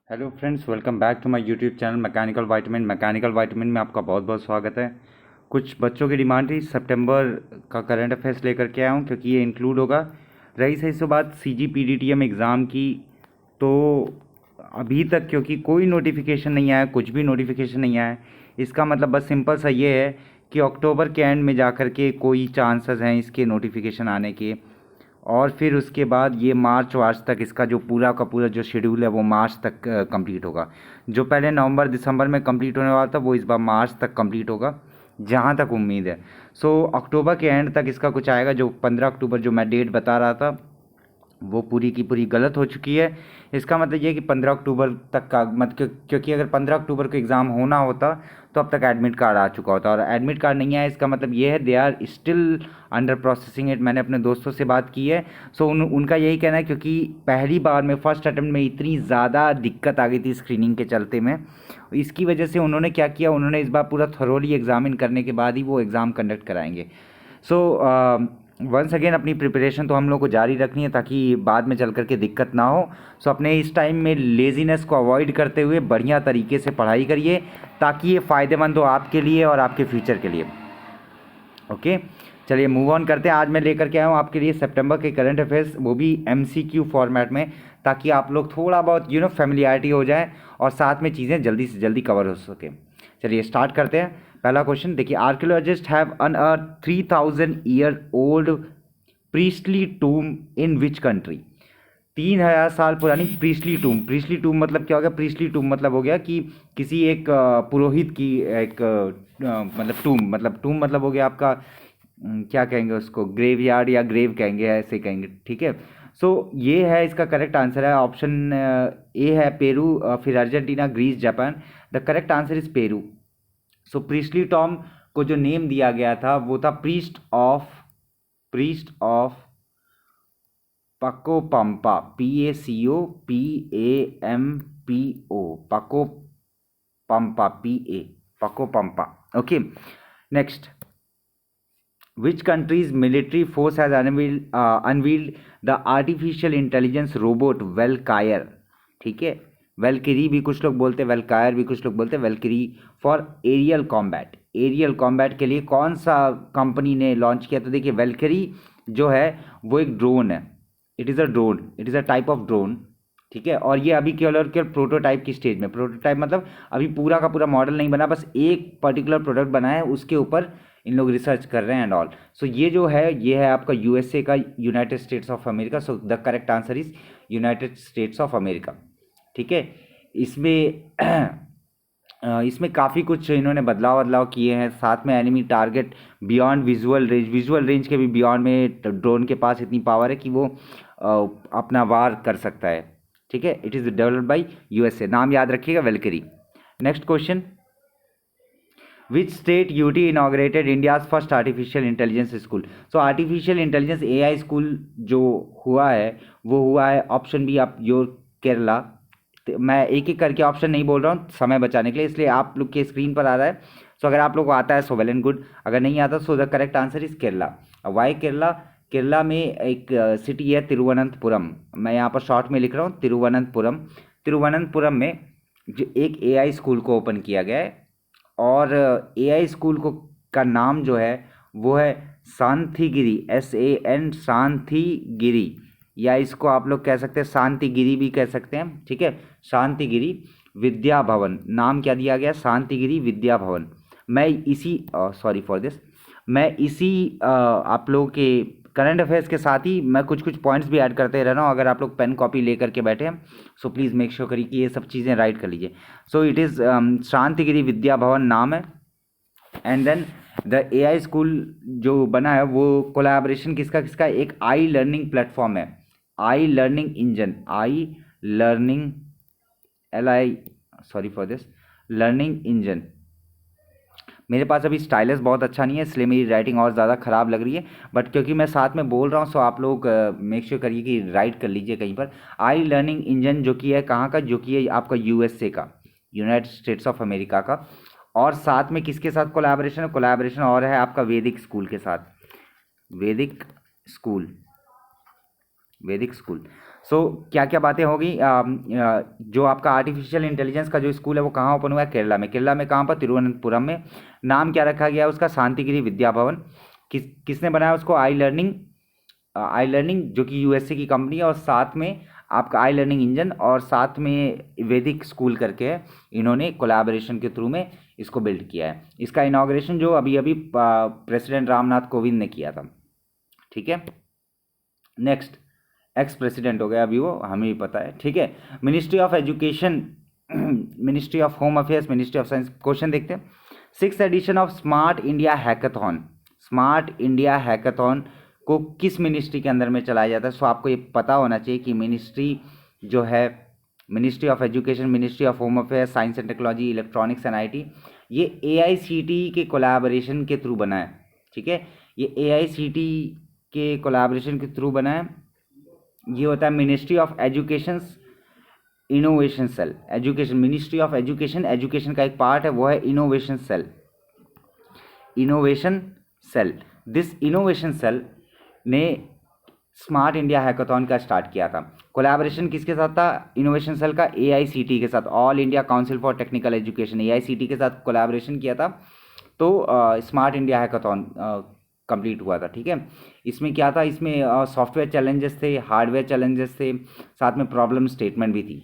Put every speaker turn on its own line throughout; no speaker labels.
Hello friends, welcome back to my YouTube channel mechanical vitamin में आपका बहुत बहुत स्वागत है। कुछ बच्चों की डिमांड थी, सितंबर का करंट अफेयर्स लेकर के आया हूँ क्योंकि ये इंक्लूड होगा। रही सही सो बात CGPDTM एग्ज़ाम की, तो अभी तक क्योंकि कोई नोटिफिकेशन नहीं आया, कुछ भी नोटिफिकेशन नहीं आया, इसका मतलब बस सिंपल सा ये है कि अक्टूबर के एंड में जा कर के कोई चांसेस हैं इसके नोटिफिकेशन आने के। और फिर उसके बाद ये मार्च वार्च तक इसका जो पूरा का पूरा जो शेड्यूल है वो मार्च तक कंप्लीट होगा। जो पहले नवंबर दिसंबर में कंप्लीट होने वाला था वो इस बार मार्च तक कंप्लीट होगा, जहाँ तक उम्मीद है। सो अक्टूबर के एंड तक इसका कुछ आएगा। जो 15 अक्टूबर जो मैं डेट बता रहा था वो पूरी की पूरी गलत हो चुकी है। इसका मतलब ये है कि 15 अक्टूबर तक का क्योंकि अगर 15 अक्टूबर को एग्ज़ाम होना होता तो अब तक एडमिट कार्ड आ चुका होता, और एडमिट कार्ड नहीं आया। इसका मतलब ये है they are still under processing it. मैंने अपने दोस्तों से बात की है, सो उनका यही कहना है क्योंकि पहली बार में फर्स्ट अटेम्प्ट में इतनी ज़्यादा दिक्कत आ गई थी स्क्रीनिंग के चलते में, इसकी वजह से उन्होंने क्या किया, उन्होंने इस बार पूरा थरोली एग्जामिन करने के बाद ही वो एग्ज़ाम कंडक्ट कराएंगे। सो वंस अगेन अपनी प्रिपरेशन तो हम लोग को जारी रखनी है ताकि बाद में चल कर के दिक्कत ना हो। सो अपने इस टाइम में लेज़ीनेस को अवॉइड करते हुए बढ़िया तरीके से पढ़ाई करिए ताकि ये फ़ायदेमंद हो आपके लिए और आपके फ्यूचर के लिए। ओके, चलिए मूव ऑन करते हैं। आज मैं लेकर के आया हूँ आपके लिए सितंबर के करंट अफेयर्स, वो भी MCQ फॉर्मेट में, ताकि आप लोग थोड़ा बहुत फेमिलियरिटी हो जाए और साथ में चीज़ें जल्दी से जल्दी कवर हो सके। चलिए स्टार्ट करते हैं। पहला क्वेश्चन देखिए, archaeologist have unearth 3000 year old priestly tomb in which country. 3000 साल पुरानी प्रीस्टली टूम मतलब क्या हो गया? प्रीस्टली टूम मतलब हो गया कि किसी एक पुरोहित की एक मतलब टूम मतलब हो गया आपका क्या कहेंगे उसको, ग्रेव यार्ड या ग्रेव कहेंगे, ऐसे कहेंगे, ठीक है। सो ये है इसका करेक्ट आंसर है। ऑप्शन ए है पेरू, फिर Argentina, Greece, Japan. The correct answer is Peru. So priestly tomb को जो नेम दिया गया था वो था priest of Pacopampa, PACOPAMPO, Pacopampa. Okay, next, which country's military force has unveiled the artificial intelligence robot Valkyrie? ठीक है, वेलकिरी भी कुछ लोग बोलते हैं, वेलकायर भी कुछ लोग बोलते हैं, Valkyrie for aerial combat. Aerial combat के लिए कौन सा कंपनी ने लॉन्च किया? तो देखिए, वेलकिरी जो है वो एक ड्रोन है। It is a type of drone, ठीक है। और ये अभी केवल प्रोटोटाइप की स्टेज में, प्रोटोटाइप मतलब अभी पूरा का पूरा मॉडल नहीं बना, बस एक पर्टिकुलर प्रोडक्ट बना है, उसके ऊपर इन लोग रिसर्च कर रहे हैं एंड ऑल। सो ये जो है ये है आपका USA का, United states of America. So the correct answer is United states of America, ठीक है। इसमें इसमें काफ़ी कुछ इन्होंने बदलाव किए हैं। साथ में enemy target beyond visual range के भी बियॉन्ड में ड्रोन के पास इतनी पावर है कि वो अपना वार कर सकता है, ठीक है। It is developed by USA। नाम याद रखिएगा, Valkyrie. Next question, which state UT inaugurated India's first artificial intelligence school? So artificial intelligence AI school जो हुआ है वो हुआ है ऑप्शन बी, आप योर केरला। मैं एक एक करके ऑप्शन नहीं बोल रहा हूँ समय बचाने के लिए, इसलिए आप लोग के स्क्रीन पर आ रहा है। सो अगर आप लोग को आता है सो वेल एंड गुड, अगर नहीं आता so the correct answer is Kerala. Why Kerala? Kerala में एक सिटी है तिरुवनंतपुरम। मैं यहाँ पर शॉर्ट में लिख रहा हूँ तिरुवनंतपुरम। तिरुवनंतपुरम में जो एक AI स्कूल को ओपन किया गया है, और AI स्कूल को का नाम जो है वो है शांतिगिरी, SAN, शांतिगिरी, या इसको आप लोग कह सकते हैं शांतिगिरी भी कह सकते हैं, ठीक है। शांतिगिरी विद्या भवन, नाम क्या दिया गया? शांतिगिरी विद्या भवन। मैं इसी सॉरी फॉर दिस, मैं इसी आप लोगों के करंट अफेयर्स के साथ ही मैं कुछ कुछ पॉइंट्स भी ऐड करते रह रहा हूँ। अगर आप लोग पेन कॉपी लेकर के बैठे हैं सो प्लीज़ मेक श्योर करिए कि ये सब चीज़ें राइट कर लीजिए। So it is Shantigiri Vidya Bhavan नाम है। And then the AI school जो बना है वो कोलैबोरेशन किसका किसका? एक आई लर्निंग प्लेटफॉर्म है, आई learning engine, I learning LI, sorry for this, learning engine. मेरे पास अभी स्टाइलस बहुत अच्छा नहीं है इसलिए मेरी राइटिंग और ज़्यादा ख़राब लग रही है, बट क्योंकि मैं साथ में बोल रहा हूँ सो आप लोग मेक श्योर करिए कि राइट कर लीजिए कहीं पर। आई लर्निंग इंजन जो कि है कहाँ का? जो कि है आपका USA का, यूनाइटेड स्टेट्स ऑफ अमेरिका का। और साथ में किसके साथ कोलैबोरेशन है? कोलैबोरेशन और है आपका वैदिक स्कूल के साथ, वैदिक स्कूल। सो क्या क्या बातें होगी, जो आपका आर्टिफिशियल इंटेलिजेंस का जो स्कूल है वो कहाँ ओपन हुआ है, केरला में। केरला में कहाँ पर, तिरुवनंतपुरम में। नाम क्या रखा गया है उसका, शांतिगिरी विद्या भवन। किसने बनाया उसको, आई लर्निंग जो कि यूएसए की कंपनी है, और साथ में आपका आई लर्निंग इंजन, और साथ में वैदिक स्कूल करके है, इन्होंने कोलैबोरेशन के थ्रू में इसको बिल्ड किया है। इसका इनॉग्रेशन जो अभी अभी प्रेसिडेंट रामनाथ कोविंद ने किया था। ठीक है, नेक्स्ट, एक्स प्रेसिडेंट हो गया अभी वो, हमें भी पता है। ठीक है, ministry of education, ministry of home affairs, ministry of science. Question देखते हैं, 6th edition of smart India hackathon, smart India hackathon को किस मिनिस्ट्री के अंदर में चलाया जाता है। सो आपको ये पता होना चाहिए कि मिनिस्ट्री जो है, ministry of education, ministry of home affairs, science and technology, electronics and IT, ये AICTE के कोलैबोरेशन के थ्रू बना है। ठीक है, ये AICTE के कोलैबोरेशन के थ्रू बना है। ये होता है ministry of education innovation cell, education, ministry of education, education का एक पार्ट है वो है innovation cell, innovation cell. This innovation cell ने स्मार्ट इंडिया हैकाथॉन का स्टार्ट किया था। कोलैबोरेशन किसके साथ था इनोवेशन सेल का, AICTE के साथ, all India council for technical education, AICTE के साथ कोलैबोरेशन किया था। तो स्मार्ट इंडिया हैकाथॉन कंप्लीट हुआ था। ठीक है, इसमें क्या था, इसमें सॉफ्टवेयर चैलेंजेस थे, हार्डवेयर चैलेंजेस थे, साथ में प्रॉब्लम स्टेटमेंट भी थी।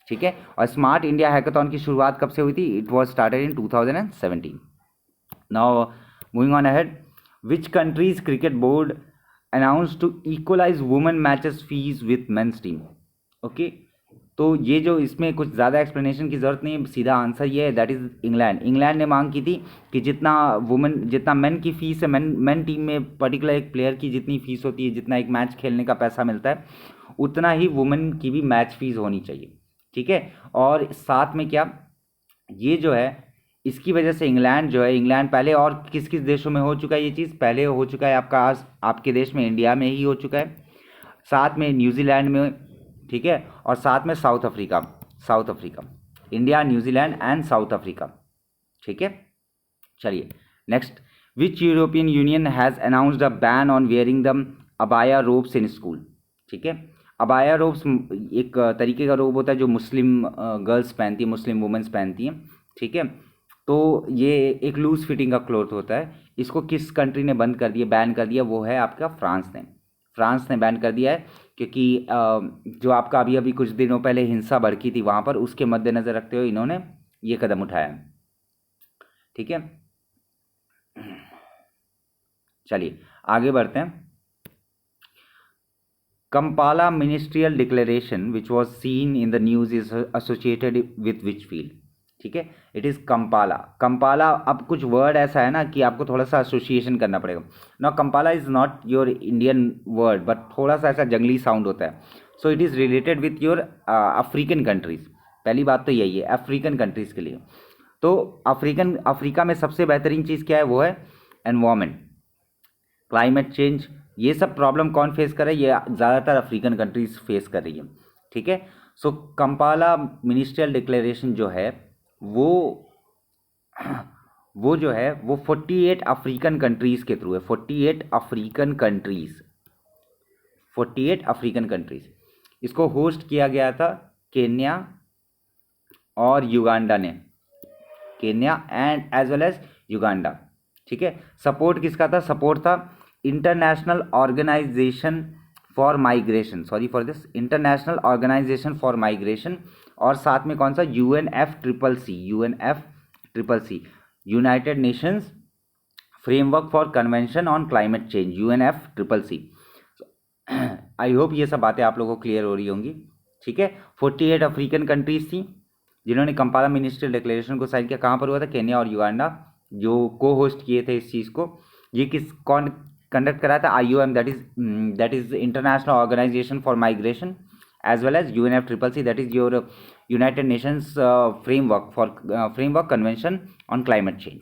ठीक है, और स्मार्ट इंडिया हैकाथॉन की शुरुआत कब से हुई थी, it was started in 2017। Now moving on ahead, which countries cricket board announce to equalise women matches fees with men's team. Okay, तो ये जो, इसमें कुछ ज़्यादा एक्सप्लेनेशन की ज़रूरत नहीं है, सीधा आंसर ये है, दैट इज़ इंग्लैंड। इंग्लैंड ने मांग की थी कि जितना मेन की फीस है, मेन टीम में पर्टिकुलर एक प्लेयर की जितनी फीस होती है, जितना एक मैच खेलने का पैसा मिलता है, उतना ही वुमेन की भी मैच फीस होनी चाहिए। ठीक है, और साथ में क्या, ये जो है, इसकी वजह से इंग्लैंड जो है, इंग्लैंड पहले और किस किस देशों में हो चुका है ये चीज़, पहले हो चुका है आपका आपके देश में, इंडिया में ही हो चुका है, साथ में न्यूजीलैंड में। ठीक है, और साथ में south Africa, India, New Zealand and south Africa. ठीक है, चलिए next, which European union has announced a ban on wearing the abaya ropes in school. ठीक है, अबाया रोब्स एक तरीके का रोब होता है जो मुस्लिम गर्ल्स पहनती है, मुस्लिम वुमेंस पहनती हैं। ठीक है, तो ये एक लूज फिटिंग का क्लॉथ होता है। इसको किस कंट्री ने बंद कर दिया, बैन कर दिया, वो है आपका फ्रांस ने बैन कर दिया है, क्योंकि जो आपका अभी अभी कुछ दिनों पहले हिंसा भड़की थी वहाँ पर, उसके मद्देनज़र रखते हुए इन्होंने ये कदम उठाया है। ठीक है, चलिए आगे बढ़ते हैं। Kampala ministerial declaration which was seen in the news is associated with which field. ठीक है, इट इज़ कंपाला। अब कुछ वर्ड ऐसा है ना कि आपको थोड़ा सा एसोसिएशन करना पड़ेगा। Now Kampala is not your Indian word, but थोड़ा सा ऐसा जंगली साउंड होता है। सो it is related with your African countries. पहली बात तो यही है अफ्रीकन कंट्रीज़ के लिए। तो अफ्रीका में सबसे बेहतरीन चीज़ क्या है, वो है एनवायरमेंट, क्लाइमेट चेंज। ये सब प्रॉब्लम कौन फेस कर रहा है, ये ज़्यादातर अफ्रीकन कंट्रीज फेस कर रही है। ठीक है, सो कंपाला मिनिस्ट्रियल डिक्लेरेशन जो है वो जो है वो 48 अफ्रीकन कंट्रीज़ के थ्रू है, 48 अफ्रीकन कंट्रीज़। इसको होस्ट किया गया था केन्या और युगांडा ने, Kenya and as well as Uganda. ठीक है, सपोर्ट किसका था, सपोर्ट था international organisation for migration, sorry for this, international organisation for migration, और साथ में कौन सा, UNFCCC, united nations framework for convention on climate change, UNFCCC। I hope ये सब बातें आप लोगों को क्लियर हो रही होंगी। ठीक है, 48 अफ्रीकन कंट्रीज थी जिन्होंने कंपाला मिनिस्ट्रियल डिक्लेरेशन को साइन किया। कहाँ पर हुआ था, केन्या और युगांडा जो को होस्ट किए थे इस चीज़ को। ये कौन कंडक्ट कराया था, IOM, that is international organisation for migration, as well as UNFCCC, that is your united nations framework convention on climate change.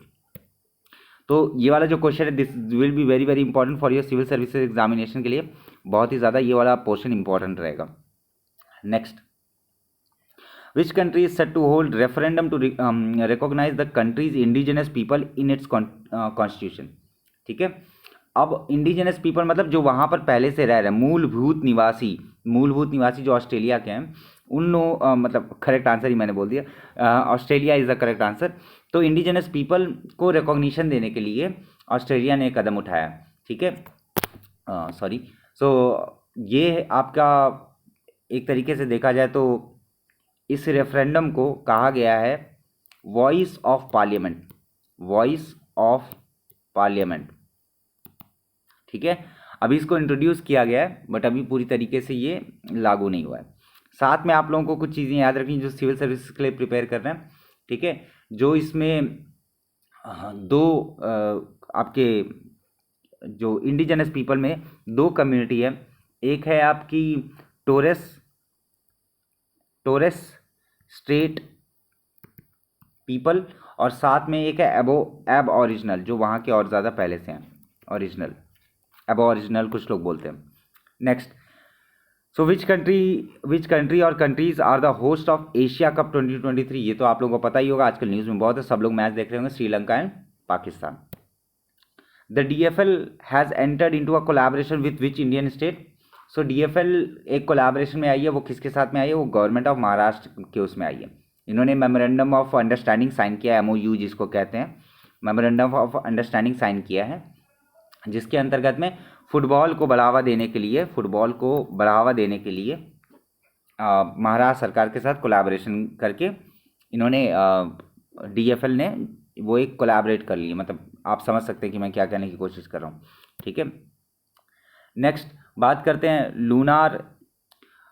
तो ये वाला जो क्वेश्चन है, this will be very very important for your civil services examination के लिए, बहुत ही ज़्यादा ये वाला पोर्शन इंपॉर्टेंट रहेगा। Next, which country is set to hold referendum to recognise the country's indigenous people in its constitution. ठीक है, अब इंडिजिनस पीपल मतलब जो वहाँ पर पहले से रह रहे हैं, मूलभूत निवासी जो ऑस्ट्रेलिया के हैं उन लोग, मतलब करेक्ट आंसर ही मैंने बोल दिया, Australia is the correct answer. तो इंडिजिनस पीपल को रिकॉग्निशन देने के लिए ऑस्ट्रेलिया ने कदम उठाया, ठीक है, सॉरी। सो ये आपका एक तरीके से देखा जाए तो इस रेफरेंडम को कहा गया है voice of parliament, voice of parliament, ठीक है। अभी इसको इंट्रोड्यूस किया गया है बट अभी पूरी तरीके से ये लागू नहीं हुआ है। साथ में आप लोगों को कुछ चीज़ें याद रखनी जो सिविल सर्विस के लिए प्रिपेयर कर रहे हैं, ठीक है। जो इसमें दो आपके जो इंडिजिनस पीपल में दो कम्युनिटी है, एक है आपकी टोरेस स्ट्रेट पीपल और साथ में एक है एब ओरिजिनल जो वहाँ के और ज़्यादा पहले से हैं, ओरिजिनल एब ओरिजिनल कुछ लोग बोलते हैं। नेक्स्ट, सो विच कंट्री और countries are the host of Asia cup 2023? ये तो आप लोगों को पता ही होगा, आजकल न्यूज़ में बहुत है, सब लोग मैच देख रहे होंगे, Sri Lanka and Pakistan. The DFL has entered into a collaboration with which Indian state? So DFL एक कोलैबोरेशन में आई है, वो किसके साथ में आई है? वो गवर्नमेंट ऑफ महाराष्ट्र के उसमें आई है। इन्होंने मेमोरेंडम ऑफ अंडरस्टैंडिंग साइन किया है, MOU जिसको कहते हैं, मेमोरेंडम ऑफ अंडरस्टैंडिंग साइन किया है, जिसके अंतर्गत में फुटबॉल को बढ़ावा देने के लिए महाराष्ट्र सरकार के साथ कोलैबोरेशन करके इन्होंने DFL ने वो एक कोलैबोरेट कर लिया। मतलब आप समझ सकते हैं कि मैं क्या कहने की कोशिश कर रहा हूँ, ठीक है। नेक्स्ट बात करते हैं lunar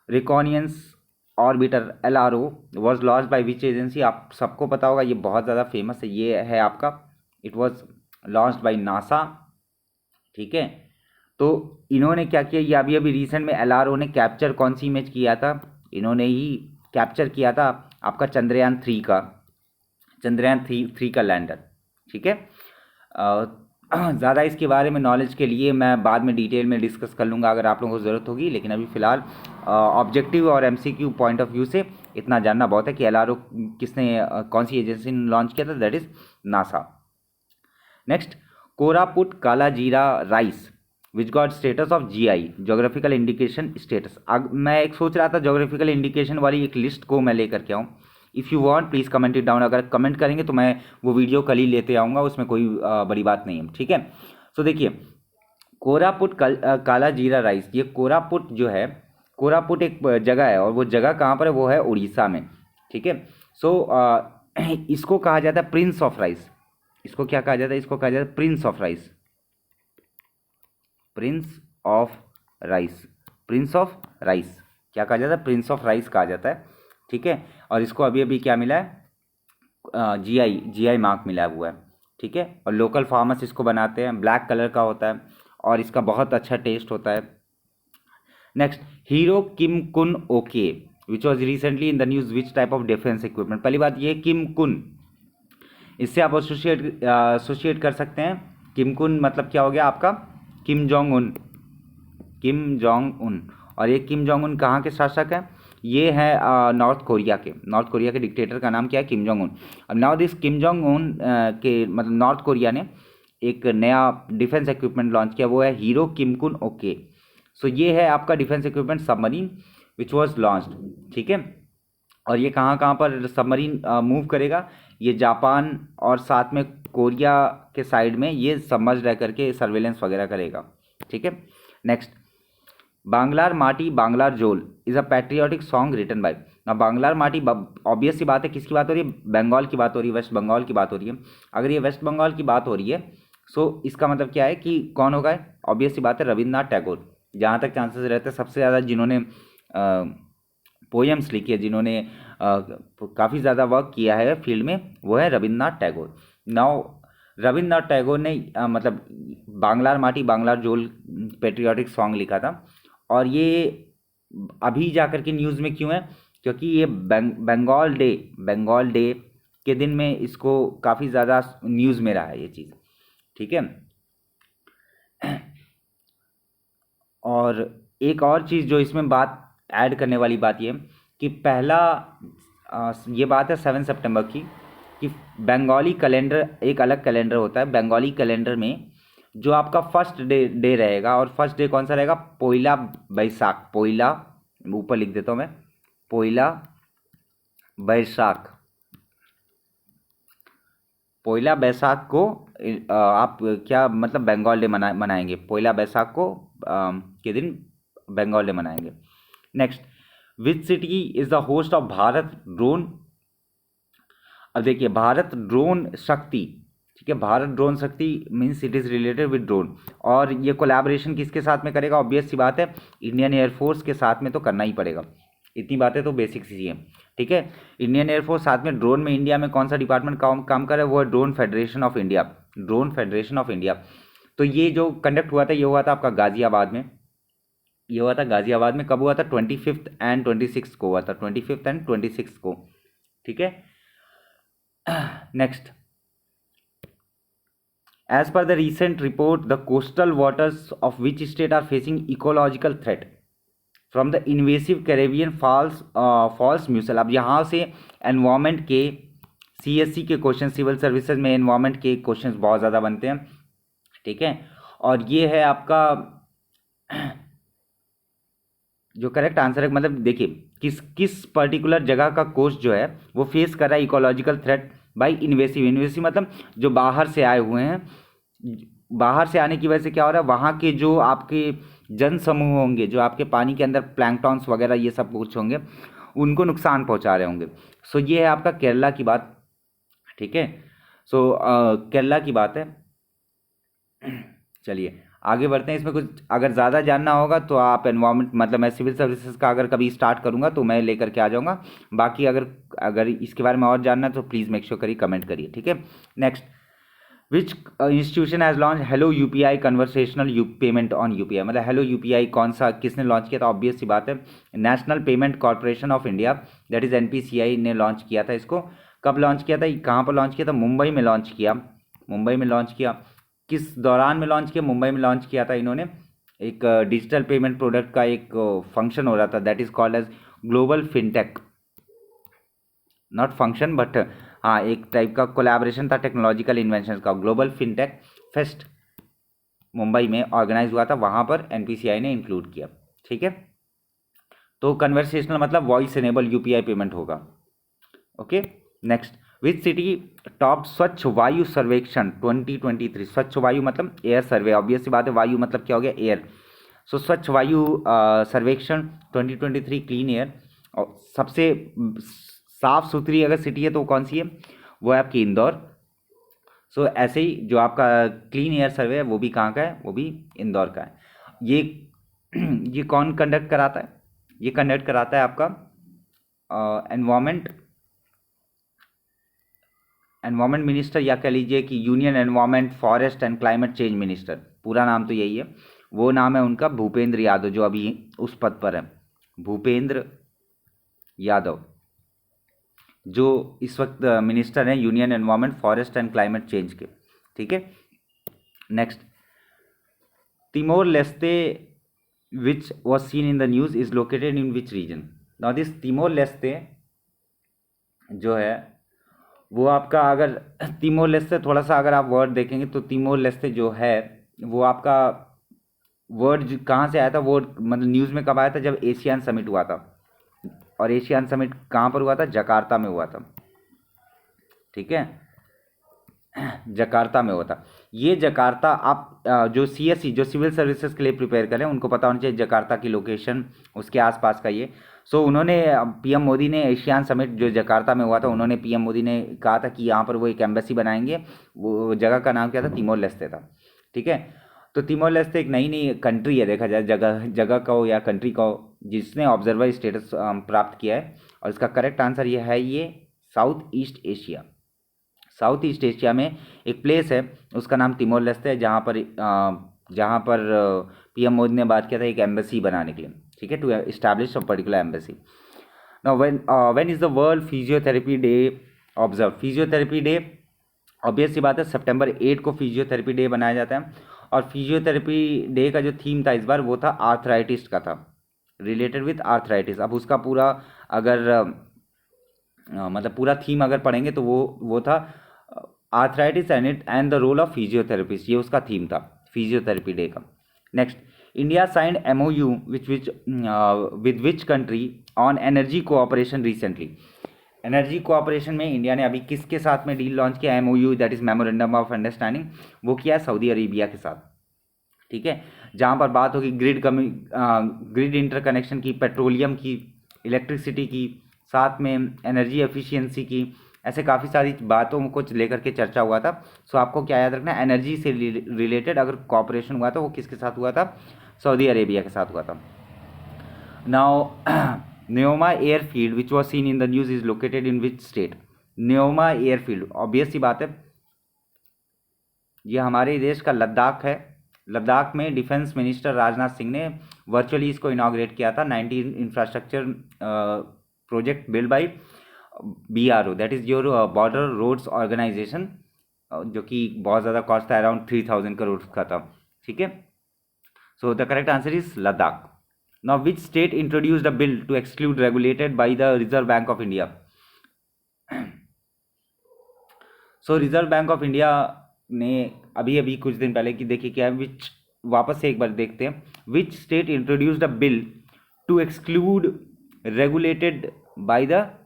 reconnaissance orbiter LRO was launch by which agency? आप सबको पता होगा, ये बहुत ज़्यादा फेमस है, ये है आपका, it was launched by NASA, ठीक है। तो इन्होंने क्या किया, ये अभी अभी रिसेंट में LRO ने कैप्चर कौन सी इमेज किया था? इन्होंने ही कैप्चर किया था आपका चंद्रयान 3 का लैंडर, ठीक है। ज़्यादा इसके बारे में नॉलेज के लिए मैं बाद में डिटेल में डिस्कस कर लूँगा अगर आप लोगों को ज़रूरत होगी, लेकिन अभी फ़िलहाल ऑब्जेक्टिव और MCQ पॉइंट ऑफ व्यू से इतना जानना बहुत है कि LRO किसने कौन सी एजेंसी ने लॉन्च किया था, that is NASA. Next, Koraput काला जीरा rice which got status of GI geographical indication status. मैं एक सोच रहा था जोग्राफिकल इंडिकेशन वाली एक लिस्ट को मैं लेकर के आऊँ। If you want please comment it down, अगर कमेंट करेंगे तो मैं वो वीडियो कल ही लेते आऊँगा, उसमें कोई बड़ी बात नहीं है, ठीक है। सो देखिए, कोरापुट काला जीरा राइस, ये कोरापुट जो है, कोरापुट एक जगह है और वो जगह कहाँ पर है? वो है उड़ीसा में, ठीक है। सो इसको कहा जाता है प्रिंस ऑफ राइस। इसको क्या कहा जाता है? इसको कहा जाता है Prince of rice, Prince of rice, Prince of rice क्या कहा जाता है? प्रिंस ऑफ राइस कहा जाता है, ठीक है। और इसको अभी अभी क्या मिला है? GI मार्क मिला हुआ है, ठीक है। और लोकल फार्मर्स इसको बनाते हैं, ब्लैक कलर का होता है और इसका बहुत अच्छा टेस्ट होता है। नेक्स्ट, हीरो किम कुन okay which was recently in the news which type of defence equipment? पहली बात ये किम कुन, इससे आप एसोसिएट कर सकते हैं। किम कुन मतलब क्या हो गया आपका? Kim Jong Un. और ये किम जोंग उन कहाँ के शासक हैं? ये है नॉर्थ कोरिया के डिक्टेटर का नाम क्या है? Kim Jong Un. अब now this Kim Jong Un के मतलब नॉर्थ कोरिया ने एक नया डिफेंस इक्विपमेंट लॉन्च किया, वो है हीरो किम कुन ओके। सो ये है आपका defence equipment submarine which was launched, ठीक है। और ये कहाँ कहाँ पर सबमरीन मूव करेगा? ये जापान और साथ में कोरिया के साइड में ये सबमर्ज रह करके सर्वेलेंस वगैरह करेगा, ठीक है। Next, Banglar Mati Banglar Jol is a patriotic song written by. ना बांग्लार माटी, ऑब्वियस सी बात है, किसकी बात हो रही है? बंगाल की बात हो रही है, वेस्ट बंगाल की बात हो रही है। अगर ये वेस्ट बंगाल की बात हो रही है सो इसका मतलब क्या है कि कौन होगा? ऑब्वियस सी बात है, रविन्द्रनाथ टैगोर। जहाँ तक चांसेस रहते हैं, सबसे ज़्यादा जिन्होंने पोएम्स लिखी है, जिन्होंने काफ़ी ज़्यादा वर्क किया है फील्ड में, वो है रविन्द्रनाथ टैगोर। नाउ रविन्द्रनाथ टैगोर ने मतलब बांग्लार माटी बांग्लार जोल पेट्रियाटिक सॉन्ग लिखा था। और ये अभी जा कर के न्यूज़ में क्यों है? क्योंकि ये बंगाल डे के दिन में इसको काफ़ी ज़्यादा न्यूज़ में रहा है ये चीज़, ठीक है। और एक और चीज़ जो इसमें बात ऐड करने वाली बात ये कि पहला ये बात है 7 सितंबर की, कि बंगाली कैलेंडर एक अलग कैलेंडर होता है। बंगाली कैलेंडर में जो आपका फर्स्ट डे रहेगा, और फर्स्ट डे कौन सा रहेगा? पोइला बैसाख। पोइला, ऊपर लिख देता हूँ मैं, पोइला बैसाख। पोइला बैसाख को आप क्या मतलब बंगाल डे मनाएंगे। पोइला बैसाख को के दिन बंगाल डे मनाएंगे। Next, which city is the host of Bharat drone? अब देखिए, भारत ड्रोन शक्ति, ठीक है, भारत ड्रोन शक्ति means it is related with drone. और ये कोलैबोरेशन किसके साथ में करेगा? ऑब्वियस सी बात है, इंडियन एयरफोर्स के साथ में तो करना ही पड़ेगा। इतनी बातें तो बेसिक सी हैं, ठीक है। इंडियन एयरफोर्स साथ में ड्रोन में इंडिया में कौन सा डिपार्टमेंट काम कर रहा है? वो है drone federation of India. Drone federation of India. तो ये जो कंडक्ट हुआ था, ये हुआ था आपका गाजियाबाद में। ये हुआ था गाजियाबाद में। कब हुआ था? 25 एंड 26 को हुआ था। 25 एंड 26 को, ठीक है। Next, as per the recent report, the coastal waters of which state are facing ecological threat from the invasive Caribbean false mussel? अब यहाँ से एनवायरमेंट के CSC के क्वेश्चन, सिविल सर्विसेज में एनवायरमेंट के क्वेश्चंस बहुत ज़्यादा बनते हैं, ठीक है। और ये है आपका जो करेक्ट आंसर है। मतलब देखिए, किस पर्टिकुलर जगह का कोस्ट जो है वो फेस कर रहा है ecological threat by invasive. Invasive मतलब जो बाहर से आए हुए हैं। बाहर से आने की वजह से क्या हो रहा है? वहाँ के जो आपके जन समूह होंगे, जो आपके पानी के अंदर प्लैंकटॉन्स वगैरह ये सब कुछ होंगे, उनको नुकसान पहुँचा रहे होंगे। सो ये है आपका केरला की बात, ठीक है। सो केरला की बात है। चलिए आगे बढ़ते हैं। इसमें कुछ अगर ज़्यादा जानना होगा तो आप एनवायरमेंट, मतलब मैं सिविल सर्विसेज का अगर कभी स्टार्ट करूँगा तो मैं लेकर के आ जाऊँगा। बाकी अगर इसके बारे में और जानना है तो प्लीज़ मेक श्योर करिए, कमेंट करिए, ठीक है। Next, which institution has launch hello UPI conversational payment on UPI? मतलब हेलो UPI कौन सा, किसने लॉन्च किया था? ऑब्वियस सी बात है, national payment corporation of India, that is NPCI ने लॉन्च किया था इसको। कब लॉन्च किया था? कहाँ पर लॉन्च किया था? मुंबई में लॉन्च किया। मुंबई में लॉन्च किया। किस दौरान में लॉन्च किया? मुंबई में लॉन्च किया था इन्होंने। एक डिजिटल पेमेंट प्रोडक्ट का एक फंक्शन हो रहा था, that is called as global fintech. Not function but हाँ, एक टाइप का कोलैबोरेशन था टेक्नोलॉजिकल इन्वेंशन का। ग्लोबल फिनटेक फेस्ट मुंबई में ऑर्गेनाइज हुआ था, वहाँ पर NPCI ने इंक्लूड किया, ठीक है। तो कन्वर्सेशनल मतलब वॉइस एनेबल UPI पेमेंट होगा, okay. Next, which city top स्वच्छ वायु सर्वेक्षण 2023? स्वच्छ वायु मतलब एयर सर्वे, ऑब्वियस सी बात है, वायु मतलब क्या हो गया? एयर। सो स्वच्छ वायु सर्वेक्षण 2023 क्लीन एयर। और सबसे साफ सुथरी अगर सिटी है तो कौन सी है? वो है आपकी इंदौर। सो ऐसे ही जो आपका क्लीन एयर सर्वे है वो भी कहाँ का है? वो भी इंदौर का है। ये कौन कंडक्ट कराता है? ये कंडक्ट कराता है आपका एनवायरमेंट मिनिस्टर, या कह लीजिए कि union environment forest and climate change minister. पूरा नाम तो यही है। वो नाम है उनका भूपेंद्र यादव, जो अभी उस पद पर है। भूपेंद्र यादव जो इस वक्त मिनिस्टर हैं union environment forest and climate change के, ठीक है। Next, Timor Leste which was seen in the news is located in which region? Now this Timor Leste जो है वो आपका, अगर तिमोर लेस्ते थोड़ा सा अगर आप वर्ड देखेंगे तो तिमोर लेस्ते जो है वो आपका वर्ड कहाँ से आया था? वो मतलब न्यूज़ में कब आया था? जब एशियान समिट हुआ था। और एशियान समिट कहाँ पर हुआ था? जकार्ता में हुआ था, ठीक है। जकार्ता में हुआ था। ये जकार्ता आप जो CSE जो सिविल सर्विसेज के लिए प्रिपेयर करें उनको पता होना चाहिए जकार्ता की लोकेशन, उसके आसपास का ये। सो उन्होंने PM मोदी ने एशियान समिट जो जकार्ता में हुआ था, उन्होंने PM मोदी ने कहा था कि यहाँ पर वो एक एम्बेसी बनाएंगे। वो जगह का नाम क्या था? तिमोर लेस्ते था, ठीक है। तो तिमोर लेस्ते एक नई कंट्री है, देखा जाए जगह का हो या कंट्री का हो, जिसने ऑब्जर्वर स्टेटस प्राप्त किया है। और इसका करेक्ट आंसर ये है, ये south east Asia. South east Asia में एक प्लेस है, उसका नाम तिमोर लेस्ते है, जहाँ पर PM मोदी ने बात किया था एक एम्बेसी बनाने के लिए, ठीक है, to establish a particular embassy. Now when is the world physiotherapy day observe? Physiotherapy day obvious सी बात है, September 8 को फिजियोथेरेपी डे बनाया जाता है। और फिजियोथेरेपी डे का जो थीम था इस बार वो था आर्थराइटिस का था, रिलेटेड विथ आर्थराइटिस। अब उसका पूरा अगर मतलब पूरा थीम अगर पढ़ेंगे तो वो था arthritis and the role of physiotherapist, ये उसका थीम था। फिजियोथेरेपी डे का। Next, India signed MOU with which country on energy cooperation recently. Energy cooperation में इंडिया ने अभी किसके साथ में डील लॉन्च किया? MOU, that is memorandum of understanding, वो किया सऊदी अरेबिया के साथ। ठीक है, जहाँ पर बात होगी ग्रिड इंटरकनेक्शन की, पेट्रोलियम की, इलेक्ट्रिसिटी की, साथ में एनर्जी एफिशिएंसी की, ऐसे काफ़ी सारी बातों को लेकर के चर्चा हुआ था। सो आपको क्या याद रखना है, एनर्जी से रिलेटेड अगर कॉपरेशन हुआ था वो किसके साथ हुआ था? सऊदी अरेबिया के साथ हुआ था। Now Nyoma airfield which was seen in the news is located in which state? Nyoma airfield obvious सी बात है, ये हमारे देश का लद्दाख है। लद्दाख में डिफेंस मिनिस्टर राजनाथ सिंह ने वर्चुअली इसको इनाग्रेट किया था। 19 infrastructure project build by BRO, that is your border roads organisation, जो कि बहुत ज़्यादा कॉस्ट था, अराउंड 3000 करोड़ का था। ठीक है, so the correct answer is Ladakh. Now which state introduced a bill to exclude regulated by the reserve bank of India? So reserve bank of India ने अभी कुछ दिन पहले की देखिए क्या है, वापस से एक बार देखते हैं, which state introduced a bill to exclude regulated by the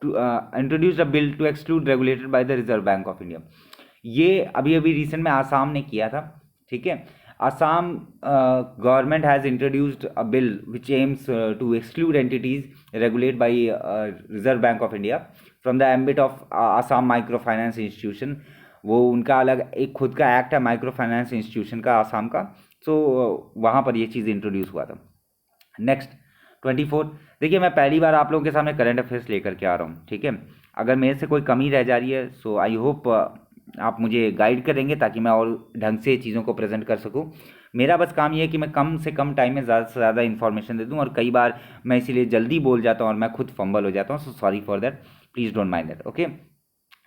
introduced a bill to exclude regulated by the reserve bank of India. ये अभी रिसेंट में आसाम ने किया था। ठीक है, Assam government has introduced a bill which aims to exclude entities regulate by reserve bank of India from the ambit of Assam micro finance institution. वो उनका अलग एक खुद का एक्ट है माइक्रो फाइनेंस इंस्टीट्यूशन का, आसाम का। सो वहाँ पर ये चीज़ इंट्रोड्यूस हुआ था। नेक्स्ट 24, देखिए मैं पहली बार आप लोगों के सामने करंट अफेयर्स लेकर के आ रहा हूँ। ठीक है, अगर मेरे से कोई कमी रह जा रही है सो आई होप आप मुझे गाइड करेंगे ताकि मैं और ढंग से चीज़ों को प्रेजेंट कर सकूँ। मेरा बस काम ये है कि मैं कम से कम टाइम में ज़्यादा से ज़्यादा इन्फॉर्मेशन दे दूँ, और कई बार मैं इसीलिए जल्दी बोल जाता हूँ और मैं खुद फंबल हो जाता हूँ, so sorry for that, please don't mind that. Okay,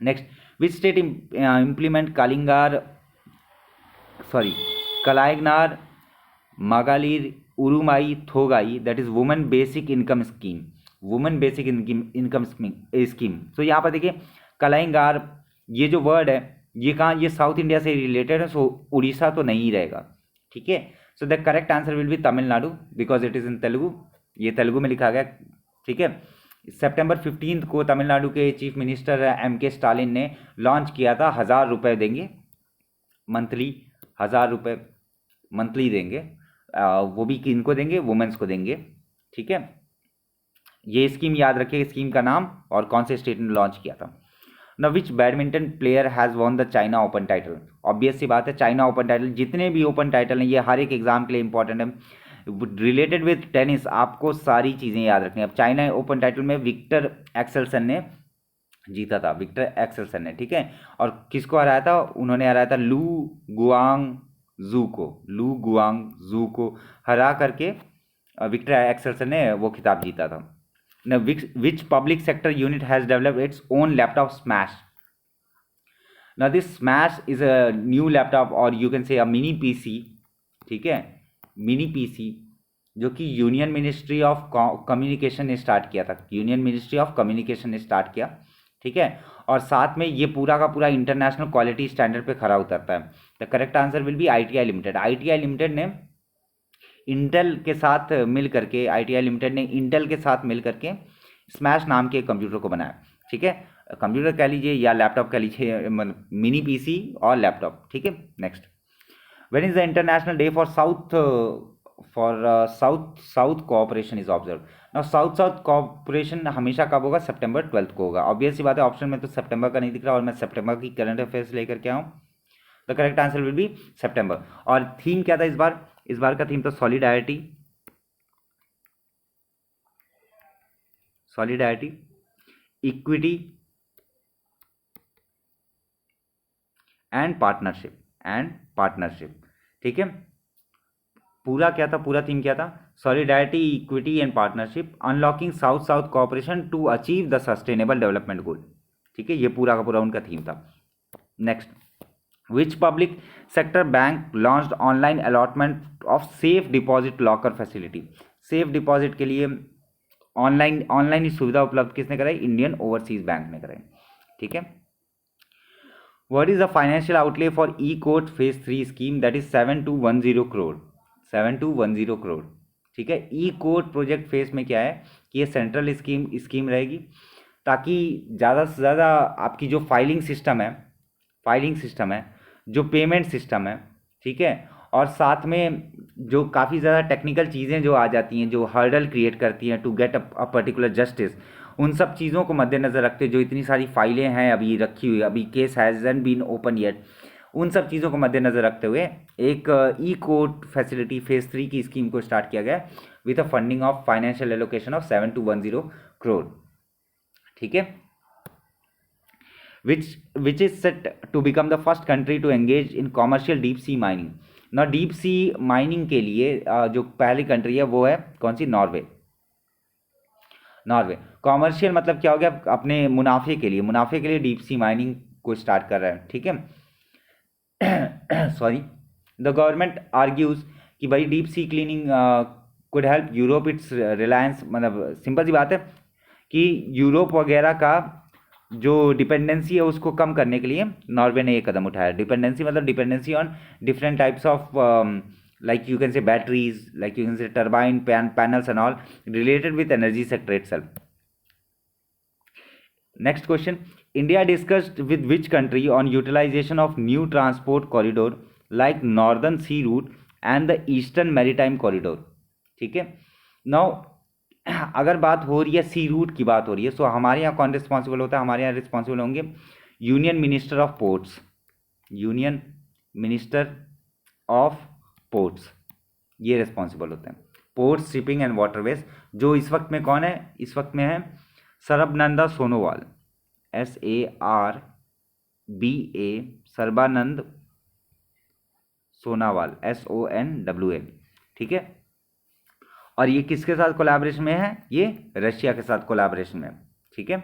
next, which state implement Kalaignar Magalir Urimai Thogai, that is women basic income scheme, women basic income scheme. So यहाँ पर देखिए कलायंगार, ये जो वर्ड है ये कहाँ, ये साउथ इंडिया से रिलेटेड है, सो उड़ीसा तो नहीं रहेगा। ठीक है, so the correct answer will B Tamil Nadu because it is in Telugu, ये तेलुगु में लिखा गया। ठीक है, सितंबर 15 को तमिलनाडु के चीफ मिनिस्टर MK स्टालिन ने लॉन्च किया था, 1000 रुपये देंगे मंथली, 1000 रुपये मंथली देंगे, वो भी किनको देंगे? वुमेन्स को देंगे। ठीक है, ये स्कीम याद रखिए, स्कीम का नाम और कौन से स्टेट ने लॉन्च किया था। Now which badminton player has won the China Open title? Obvious सी बात है, चाइना ओपन टाइटल, जितने भी ओपन टाइटल हैं ये हर एक एग्जाम के लिए इंपॉर्टेंट है। रिलेटेड विद टेनिस आपको सारी चीज़ें याद रखनी है। अब चाइना ओपन टाइटल में विक्टर एक्सेल्सन ने जीता था, विक्टर एक्सेल्सन ने। ठीक है, और किसको हराया था? उन्होंने हराया था लू गुआंगजू को हरा करके विक्टर एक्सेल्सन ने वो खिताब जीता था। Now, which public sector unit has developed its own laptop Smash? Now, this Smash is a new laptop or you can say a mini PC. ठीक है, मिनी PC जो कि यूनियन मिनिस्ट्री ऑफ कम्युनिकेशन ने start किया था, union ministry of communication ने start किया। ठीक है, और साथ में ये पूरा का पूरा इंटरनेशनल क्वालिटी स्टैंडर्ड पे खरा उतरता है। The correct answer will B ITI limited. ITI limited ने इंटेल के साथ मिल करके, ITI लिमिटेड ने इंटेल के साथ मिल करके स्मैश नाम के कंप्यूटर को बनाया। ठीक है, कंप्यूटर कह लीजिए या लैपटॉप कह लीजिए, मिनी PC और लैपटॉप। ठीक है, next, when is the international day for south cooperation is observe? Now south cooperation हमेशा कब होगा? सितंबर 12 को होगा। ऑब्वियस सी बात है, ऑप्शन में तो सितंबर का नहीं दिख रहा और मैं सितंबर की करंट अफेयर्स लेकर के आऊँ। The correct answer will be September. और थीम क्या था इस बार? इस बार का थीम तो सॉलिडारिटी, इक्विटी एंड पार्टनरशिप। ठीक है, पूरा क्या था, पूरा थीम क्या था? Solidarity, equity and partnership, unlocking south cooperation to achieve the sustainable development goal. ठीक है, ये पूरा का पूरा उनका थीम था। Next, which public sector bank launched online allotment of safe deposit locker facility? Safe deposit के लिए ऑनलाइन ही सुविधा उपलब्ध किसने कराई? इंडियन ओवरसीज बैंक ने कराई। ठीक है, what is the financial outlay for E court phase 3 scheme, that is 7210 crore, 7210 crore. ठीक है, ई कोर्ट प्रोजेक्ट फेज में क्या है कि ये सेंट्रल स्कीम रहेगी, ताकि ज़्यादा से ज़्यादा आपकी जो फाइलिंग सिस्टम है, जो पेमेंट सिस्टम है, ठीक है, और साथ में जो काफ़ी ज़्यादा टेक्निकल चीज़ें जो आ जाती हैं, जो हर्डल क्रिएट करती हैं to get a particular justice, उन सब चीज़ों को मद्देनज़र रखते हुए, जो इतनी सारी फाइलें हैं अभी रखी हुई, अभी case hasn't been open yet, उन सब चीज़ों को मद्देनज़र रखते हुए एक ई कोर्ट फैसिलिटी फेज 3 की स्कीम को स्टार्ट किया गया with a funding of financial allocation of 7210 crore. ठीक है, which is set to become the first country to engage in commercial deep sea mining। ना डीप सी माइनिंग के लिए जो पहली कंट्री है वो है कौन सी, नॉर्वे। कॉमर्शियल मतलब क्या हो गया, अपने मुनाफे के लिए डीप सी माइनिंग को स्टार्ट कर रहा है। ठीक है, सॉरी, द गवर्नमेंट आर्ग्यूज कि भाई deep sea cleaning could help Europe it's Reliance, मतलब सिंपल सी बात है कि यूरोप वगैरह का जो डिपेंडेंसी है उसको कम करने के लिए नॉर्वे ने ये कदम उठाया। डिपेंडेंसी मतलब dependency on different types of like you can say batteries, like you can say turbine panels and all related with energy sector itself। Next question, India discussed with which country on utilization of new transport corridor like northern sea route and the eastern maritime corridor। ठीक है, now अगर बात हो रही है सी root की बात हो रही है, सो हमारे यहाँ कौन रिस्पॉन्सिबल होता है, हमारे यहाँ रिस्पॉन्सिबल होंगे union minister of ports, union minister of ports, ये रिस्पॉन्सिबल होते हैं पोर्ट्स, शिपिंग एंड वाटरवेज। जो इस वक्त में कौन है, इस वक्त में है सर्बानंद सोनोवाल, SARBA, सर्बानंद सोनावाल, SONWL। ठीक है, और ये किसके साथ कोलैबोरेशन में है, ये रशिया के साथ कोलैबोरेशन में। ठीक है,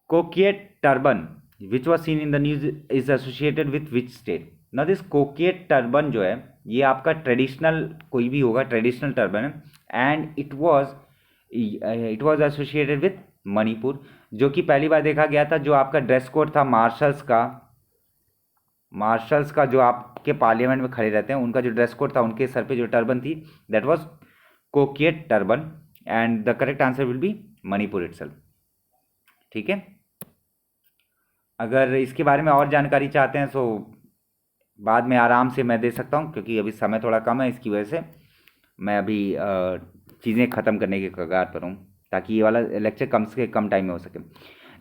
Kokyet turban which was seen in the news is associated with which state. ना दिस कोकियट टर्बन जो है ये आपका ट्रेडिशनल, कोई भी होगा ट्रेडिशनल टर्बन है, and it was associated with Manipur, जो कि पहली बार देखा गया था। जो आपका ड्रेस कोड था मार्शल्स का जो आपके पार्लियामेंट में खड़े रहते हैं, उनका जो ड्रेस कोड था, उनके सर पे जो टर्बन थी, that was Kokyet turban, and the correct answer will be Manipur itself. ठीक है, अगर इसके बारे में और जानकारी चाहते हैं तो बाद में आराम से मैं दे सकता हूं, क्योंकि अभी समय थोड़ा कम है, इसकी वजह से मैं अभी चीज़ें ख़त्म करने के कगार पर हूँ, ताकि ये वाला लेक्चर कम से कम टाइम में हो सके।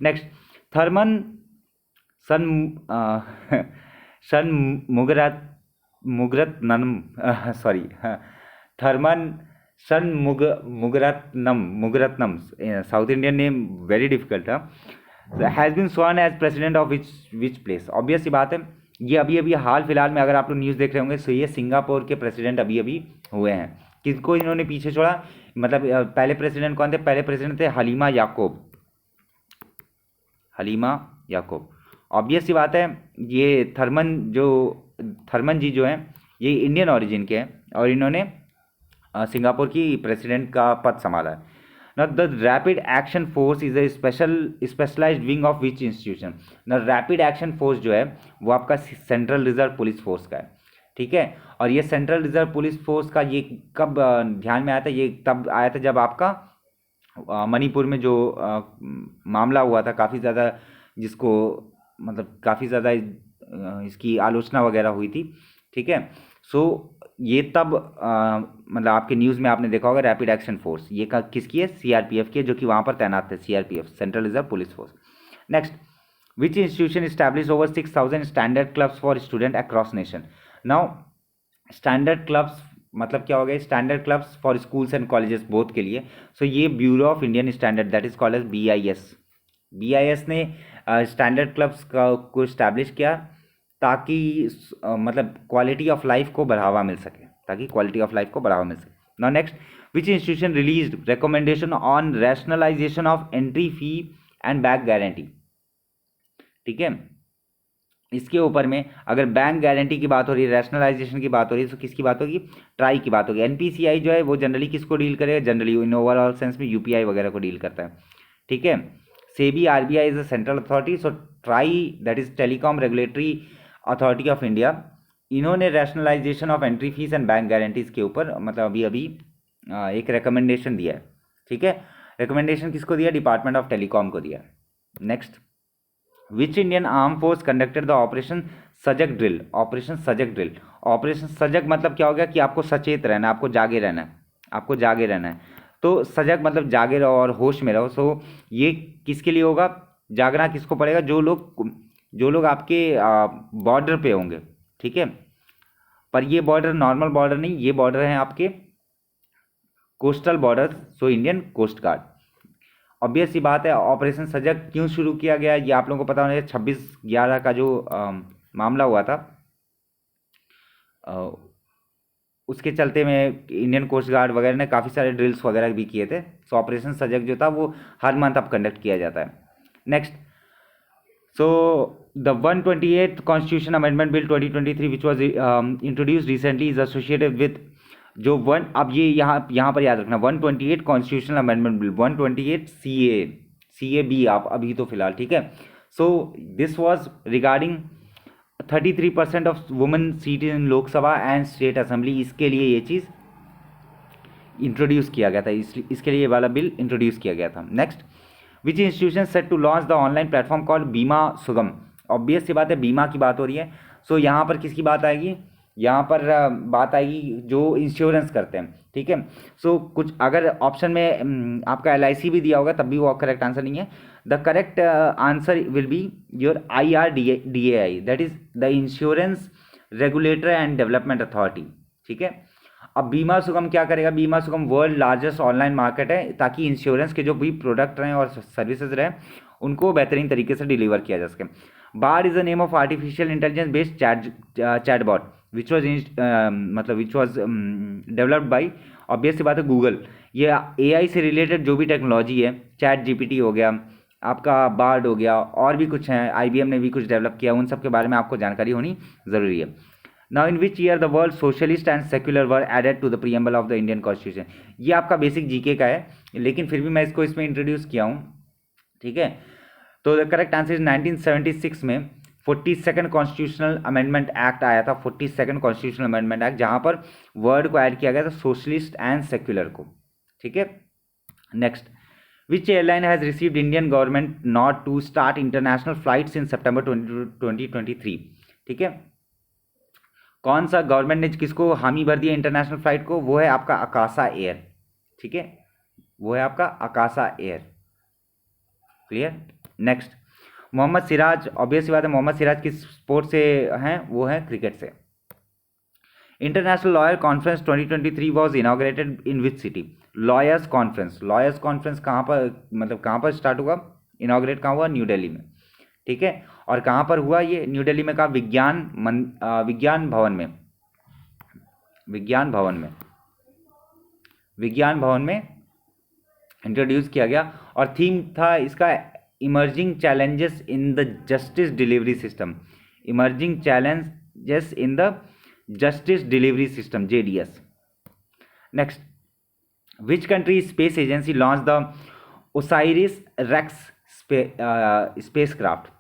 Next, Tharman Shanmugaratnam, South Indian name, very difficult है, has been sworn as president of which place. Obvious सी बात है, ये अभी हाल फिलहाल में अगर आप लोग न्यूज़ देख रहे होंगे, तो ये सिंगापुर के प्रेसिडेंट अभी हुए हैं। किसको इन्होंने पीछे छोड़ा, मतलब पहले प्रेसिडेंट कौन थे, पहले प्रेसिडेंट थे हलीमा याकूब। ऑब्वियस सी बात है, ये थर्मन जी जो हैं ये इंडियन ओरिजिन के हैं, और इन्होंने सिंगापुर की प्रेसिडेंट का पद संभाला है। Now the Rapid Action Force is a specialized wing of which institution? Now Rapid Action Force जो है वो आपका सेंट्रल रिजर्व पुलिस फोर्स का है। ठीक है, और ये सेंट्रल रिजर्व पुलिस फोर्स का ये कब ध्यान में आया था, ये तब आया था जब आपका मणिपुर में जो मामला हुआ था, काफ़ी ज़्यादा, जिसको मतलब काफ़ी ज़्यादा इसकी आलोचना वगैरह हुई थी। ठीक है, सो ये तब मतलब आपके न्यूज़ में आपने देखा होगा रैपिड एक्शन फोर्स, ये किसकी है, CRPF की है, जो कि वहाँ पर तैनात थे, CRPF, central reserve police force. Next, which institution establish over 6000 standard clubs for student across nation. Now standard clubs मतलब क्या हो गया, standard clubs for schools and colleges both के लिए। सो ये bureau of Indian standard, that is called as BIS ने standard clubs को establish किया, ताकि मतलब क्वालिटी ऑफ लाइफ को बढ़ावा मिल सके, now next, which institution released recommendation on rationalisation of entry fee and back guarantee. ठीक है, इसके ऊपर में अगर बैंक गारंटी की बात हो रही है, रैशनलाइजेशन की बात हो रही है, तो किसकी बात होगी, ट्राई की बात होगी। NPCI जो है वो जनरली किसको डील करेगा, जनरली इन ओवरऑल सेंस में UPI वगैरह को डील करता है। ठीक है, SEBI, RBI is a central authority. So TRAI, that is Telecom Regulatory Authority of India, इन्होंने rationalisation of entry fees and bank guarantees के ऊपर मतलब अभी एक रिकमेंडेशन दिया है, ठीक है। रिकमेंडेशन किसको दिया? डिपार्टमेंट ऑफ टेलीकॉम को दिया। Next, which Indian arm force conducted the operation सजग ड्रिल? ऑपरेशन सजग ड्रिल, ऑपरेशन सजग मतलब क्या हो गया कि आपको सचेत रहना है, आपको जागे रहना है, आपको जागे रहना है। तो सजग मतलब जागे रहो और होश में रहो। सो ये किसके लिए होगा? जागना किसको पड़ेगा? जो लोग आपके बॉर्डर पे होंगे, ठीक है। पर ये बॉर्डर नॉर्मल बॉर्डर नहीं, ये बॉर्डर है आपके coastal border, so Indian Coast Guard. Obvious सी बात है, ऑपरेशन सजग क्यों शुरू किया गया ये आप लोगों को पता होना चाहिए। 26/11 का जो मामला हुआ था, उसके चलते में इंडियन कोस्ट गार्ड वगैरह ने काफ़ी सारे ड्रिल्स वगैरह भी किए थे। सो ऑपरेशन सजग जो था वो हर मंथ अब कंडक्ट किया जाता है। Next, so the 128th constitution amendment bill 2023 which was introduce recently is associated with जो वन, अब ये यहाँ पर याद रखना, 128 कॉन्स्टिट्यूशनल अमेंडमेंट बिल, 128 CAB आप अभी तो फिलहाल, ठीक है। So this was regarding 33% of women seat in Lok Sabha and state assembly. इसके लिए ये चीज़ इंट्रोड्यूस किया गया था, इसके लिए ये वाला बिल इंट्रोड्यूस किया गया था। Next, which institution set to launch the online platform called Bima Sugam? Obvious सी बात है, बीमा की बात हो रही है। सो यहाँ पर किसकी बात आएगी? यहाँ पर बात आएगी जो इंश्योरेंस करते हैं, ठीक है। सो कुछ अगर ऑप्शन में आपका LIC भी दिया होगा तब भी वो करेक्ट आंसर नहीं है। The correct answer will be your IRDAI, that is the insurance regulator and development authority, ठीक है। अब बीमा सुगम क्या करेगा? बीमा सुगम वर्ल्ड लार्जेस्ट ऑनलाइन मार्केट है, ताकि इंश्योरेंस के जो भी प्रोडक्ट रहें और सर्विसेज रहें उनको बेहतरीन तरीके से डिलीवर किया जा सके। Bard is the name of artificial intelligence based chatbot which was developed by, obvious सी बात है, गूगल। ये AI से रिलेटेड जो भी टेक्नोलॉजी है, ChatGPT हो गया, आपका बार्ड हो गया, और भी कुछ हैं, IBM ने भी कुछ डेवलप किया, उन सब के बारे में आपको जानकारी होनी ज़रूरी है। Now in which year the world socialist and secular were added to the preamble of the Indian constitution? ये आपका बेसिक GK का है, लेकिन फिर भी मैं इसको इसमें इंट्रोड्यूस किया हूँ, ठीक है। तो द करेक्ट आंसर इज 1976 में 42nd कॉन्स्टिट्यूशनल अमेंडमेंट एक्ट आया था, 42nd कॉन्स्टिट्यूशनल अमेंडमेंट एक्ट, जहाँ पर वर्ड को ऐड किया गया था सोशलिस्ट एंड सेक्युलर को, ठीक है। Next, which airline has received Indian government not to start international flights in September 2023, ठीक है। कौन सा गवर्नमेंट ने किसको हामी भर दिया इंटरनेशनल फ्लाइट को? वो है आपका आकाशा एयर, ठीक है, वो है आपका Akasa Air. Clear? Next, Mohammed Siraj, obvious बात है, मोहम्मद सिराज किस स्पोर्ट से हैं? वो है क्रिकेट से। International lawyer conference 2023 was inaugurated in which city? Lawyers conference कहाँ पर, मतलब कहाँ पर स्टार्ट हुआ, इनॉग्रेट कहाँ हुआ? न्यू दिल्ली में, ठीक है। और कहाँ पर हुआ ये? न्यू दिल्ली में। कहा? विज्ञान भवन में इंट्रोड्यूस किया गया, और थीम था इसका emerging challenges in the justice delivery system, emerging challenges in the justice delivery system, JDS। Next, which country space agency launch the Osiris Rex spacecraft?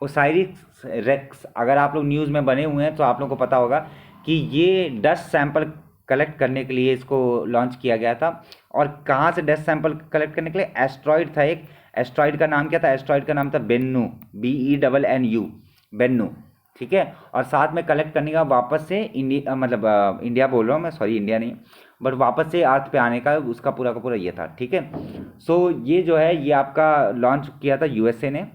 Osiris Rex, अगर आप लोग न्यूज़ में बने हुए हैं तो आप लोगों को पता होगा कि ये डस्ट सैंपल कलेक्ट करने के लिए इसको लॉन्च किया गया था। और कहाँ से डस्ट सैंपल कलेक्ट करने के लिए? एस्ट्रॉइड था एक, एस्ट्रॉइड का नाम क्या था? एस्ट्रॉइड का नाम था बेन्नू, BENNU, बेन्नू, ठीक है। और साथ में कलेक्ट करने का वापस से इंडिया बोल रहा हूँ मैं, सॉरी इंडिया नहीं, बट वापस से अर्थ पे आने का उसका पूरा का पूरा ये था, ठीक है। सो ये जो है ये आपका लॉन्च किया था USA ने,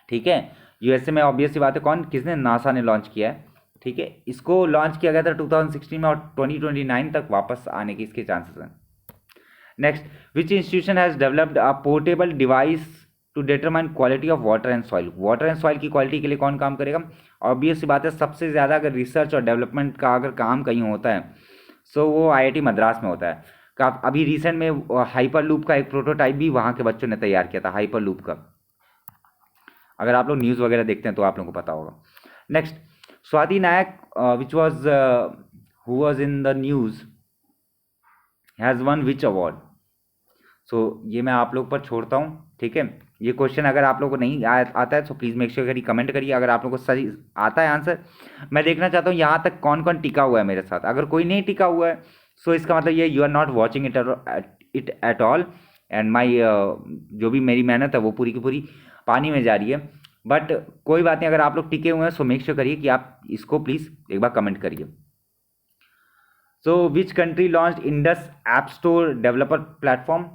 ठीक है। USA में ऑब्वियसली बात है, कौन, किसने? नासा ने लॉन्च किया है, ठीक है। इसको लॉन्च किया गया था 2016 में, और 2029 तक वापस आने के इसके चांसेस हैं। Next, which institution has developed a portable device to determine quality of water and soil? Water and soil की क्वालिटी के लिए कौन काम करेगा? ऑब्वियस सी बात है, सबसे ज़्यादा अगर रिसर्च और डेवलपमेंट का अगर काम कहीं होता है सो वो IIT मद्रास में होता है। अभी रिसेंट में हाइपर लूप का एक प्रोटोटाइप भी वहाँ के बच्चों ने तैयार किया था, हाइपर लूप का। अगर आप लोग न्यूज़ वगैरह देखते हैं तो आप लोगों को पता होगा। Next, Swati Nayak which was who was in the news has won which award? सो ये मैं आप लोग पर छोड़ता हूँ, ठीक है। ये क्वेश्चन अगर आप लोगों को नहीं आता है तो प्लीज़ मेक श्योर करिए, कमेंट करिए। अगर आप लोगों को सही आता है आंसर, मैं देखना चाहता हूँ यहाँ तक कौन कौन टिका हुआ है मेरे साथ। अगर कोई नहीं टिका हुआ है सो इसका मतलब ये you are not watching it at all, and my जो भी मेरी मेहनत है वो पूरी की पूरी पानी में जा रही है। बट कोई बात नहीं, अगर आप लोग टिके हुए हैं सो मेक श्योर करिए कि आप इसको प्लीज़ एक बार कमेंट करिए। So which country launch Indus app store developer platform?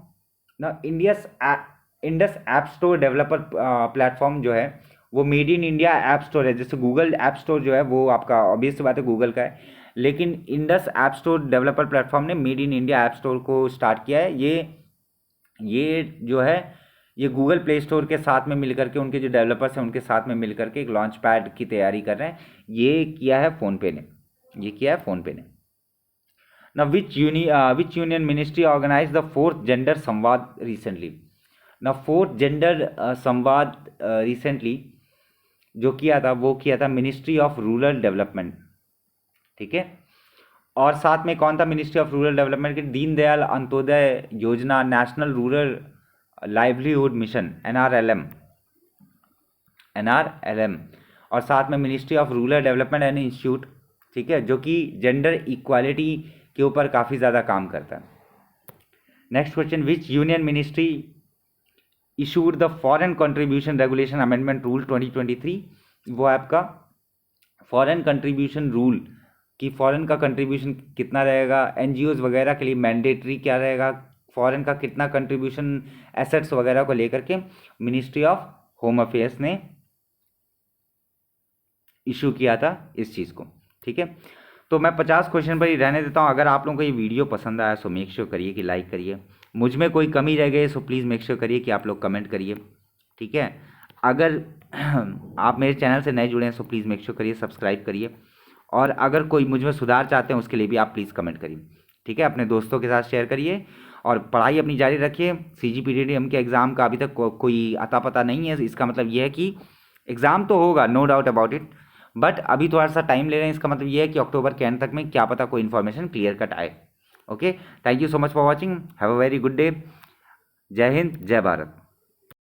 ना Indus app store developer platform जो है वो made in India app store है। जैसे गूगल ऐप स्टोर जो है वो आपका ऑब्वियस सी बात है गूगल का है, लेकिन Indus app store developer platform ने made in India app store को स्टार्ट किया है। ये जो है ये गूगल प्ले स्टोर के साथ में मिलकर के, उनके जो डेवलपर्स हैं उनके साथ में मिलकर के एक लॉन्च पैड की तैयारी कर रहे हैं। ये किया है फ़ोनपे ने, ये किया है फ़ोनपे ने। Now, which union ministry organized the fourth gender संवाद recently? Now, fourth gender संवाद recently जो किया था वो किया था मिनिस्ट्री ऑफ रूरल डेवलपमेंट, ठीक है। और साथ में कौन था मिनिस्ट्री ऑफ रूरल डेवलपमेंट के? दीनदयाल अंत्योदय योजना, national rural livelihood mission, NRLM, और साथ में ministry of rural development and institute, ठीक है, जो कि जेंडर इक्वालिटी के ऊपर काफ़ी ज़्यादा काम करता है। Next question, which union ministry issued the foreign contribution regulation amendment rule 2023? वो आपका फॉरेन कंट्रीब्यूशन रूल कि फॉरेन का कंट्रीब्यूशन कितना रहेगा, एनजीओज वगैरह के लिए मैंडेटरी क्या रहेगा, फॉरेन का कितना कंट्रीब्यूशन एसेट्स वगैरह को लेकर के मिनिस्ट्री ऑफ होम अफेयर्स ने इशू किया था इस चीज़ को, ठीक है। तो मैं 50 क्वेश्चन पर ही रहने देता हूँ। अगर आप लोगों को ये वीडियो पसंद आया सो मेक श्योर करिए कि लाइक करिए। मुझ में कोई कमी रह गई सो प्लीज़ मेक श्योर करिए कि आप लोग कमेंट करिए, ठीक है। अगर आप मेरे चैनल से नए जुड़े हैं सो प्लीज़ मेक श्योर करिए सब्सक्राइब करिए, और अगर कोई मुझ में सुधार चाहते हैं उसके लिए भी आप प्लीज़ कमेंट करिए, ठीक है। अपने दोस्तों के साथ शेयर करिए और पढ़ाई अपनी जारी रखिए। CGPTDM के एग्ज़ाम का अभी तक कोई अता पता नहीं है, इसका मतलब ये है कि एग्ज़ाम तो होगा, no doubt about it, but अभी थोड़ा सा टाइम ले रहे हैं। इसका मतलब ये है कि अक्टूबर के एंड तक में क्या पता कोई इन्फॉर्मेशन क्लियर कट आए। Okay, thank you so much for watching, have a very good day. जय हिंद, जय भारत।